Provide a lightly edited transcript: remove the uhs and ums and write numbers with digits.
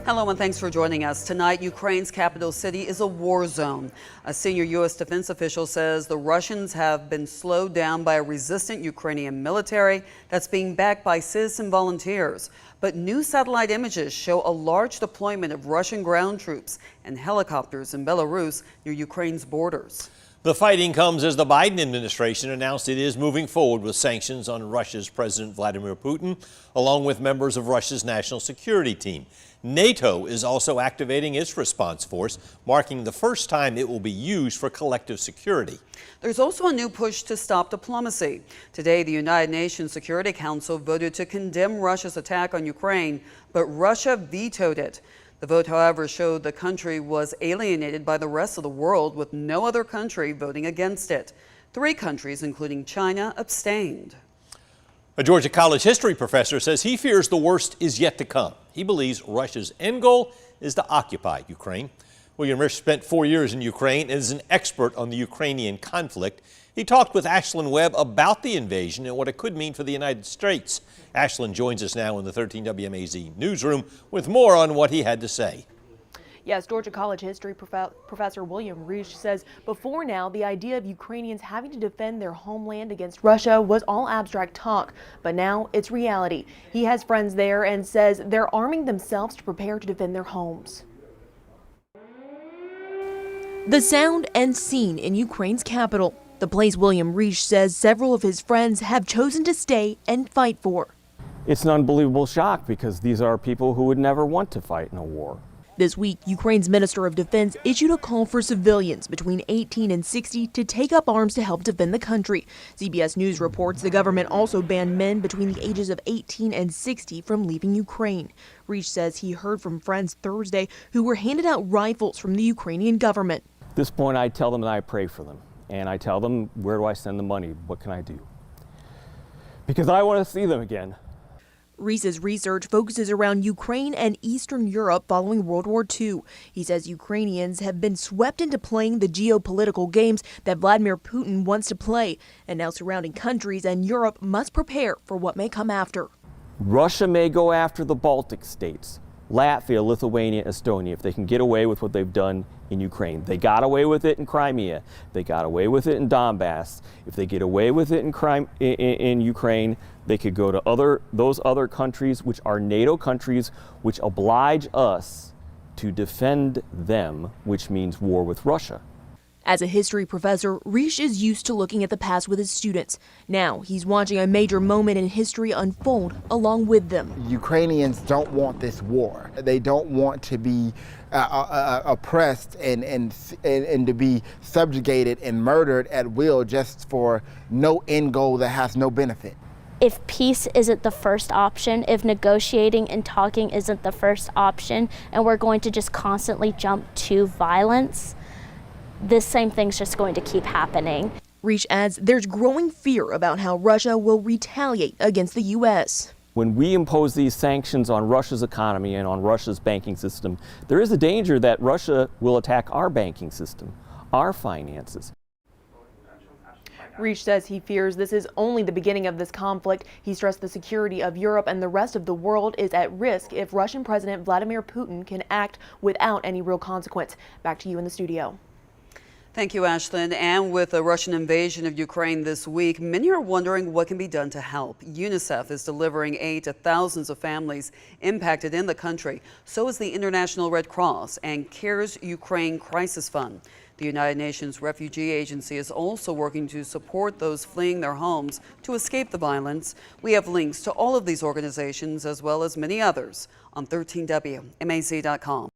Hello and thanks for joining us. Tonight, Ukraine's capital city is a war zone. A senior U.S. defense official says the Russians have been slowed down by a resistant Ukrainian military that's being backed by citizen volunteers. But new satellite images show a large deployment of Russian ground troops and helicopters in Belarus near Ukraine's borders. The fighting comes as the Biden administration announced it is moving forward with sanctions on Russia's President Vladimir Putin, along with members of Russia's national security team. NATO is also activating its response force, marking the first time it will be used for collective security. There's also a new push to stop diplomacy. Today, the United Nations Security Council voted to condemn Russia's attack on Ukraine, but Russia vetoed it. The vote, however, showed the country was alienated by the rest of the world, with no other country voting against it. 3 countries, including China, abstained. A Georgia College history professor says he fears the worst is yet to come. He believes Russia's end goal is to occupy Ukraine. William Rich spent 4 years in Ukraine and is an expert on the Ukrainian conflict. He talked with Ashlyn Webb about the invasion and what it could mean for the United States. Ashlyn joins us now in the 13 WMAZ newsroom with more on what he had to say. Yes, Georgia College history professor William Reich says before now, the idea of Ukrainians having to defend their homeland against Russia was all abstract talk, but now it's reality. He has friends there and says they're arming themselves to prepare to defend their homes. The sound and scene in Ukraine's capital, the place William Reich says several of his friends have chosen to stay and fight for. It's an unbelievable shock because these are people who would never want to fight in a war. This week, Ukraine's Minister of Defense issued a call for civilians between 18 and 60 to take up arms to help defend the country. CBS News reports the government also banned men between the ages of 18 and 60 from leaving Ukraine. Reich says he heard from friends Thursday who were handed out rifles from the Ukrainian government. At this point, I tell them that I pray for them. And I tell them, where do I send the money? What can I do? Because I want to see them again. Reese's research focuses around Ukraine and Eastern Europe following World War II. He says Ukrainians have been swept into playing the geopolitical games that Vladimir Putin wants to play, and now surrounding countries and Europe must prepare for what may come after. Russia may go after the Baltic states, Latvia, Lithuania, Estonia, if they can get away with what they've done in Ukraine. They got away with it in Crimea. They got away with it in Donbass. If they get away with it in Ukraine, they could go to those other countries, which are NATO countries, which oblige us to defend them, which means war with Russia. As a history professor, Reich is used to looking at the past with his students. Now he's watching a major moment in history unfold along with them. Ukrainians don't want this war. They don't want to be oppressed and to be subjugated and murdered at will just for no end goal that has no benefit. If peace isn't the first option, if negotiating and talking isn't the first option, and we're going to just constantly jump to violence, this same thing's just going to keep happening. Reich adds there's growing fear about how Russia will retaliate against the U.S. When we impose these sanctions on Russia's economy and on Russia's banking system, there is a danger that Russia will attack our banking system, our finances. Reich says he fears this is only the beginning of this conflict. He stressed the security of Europe and the rest of the world is at risk if Russian President Vladimir Putin can act without any real consequence. Back to you in the studio. Thank you, Ashlyn. And with the Russian invasion of Ukraine this week, many are wondering what can be done to help. UNICEF is delivering aid to thousands of families impacted in the country. So is the International Red Cross and CARE's Ukraine Crisis Fund. The United Nations Refugee Agency is also working to support those fleeing their homes to escape the violence. We have links to all of these organizations as well as many others on 13WMAZ.com.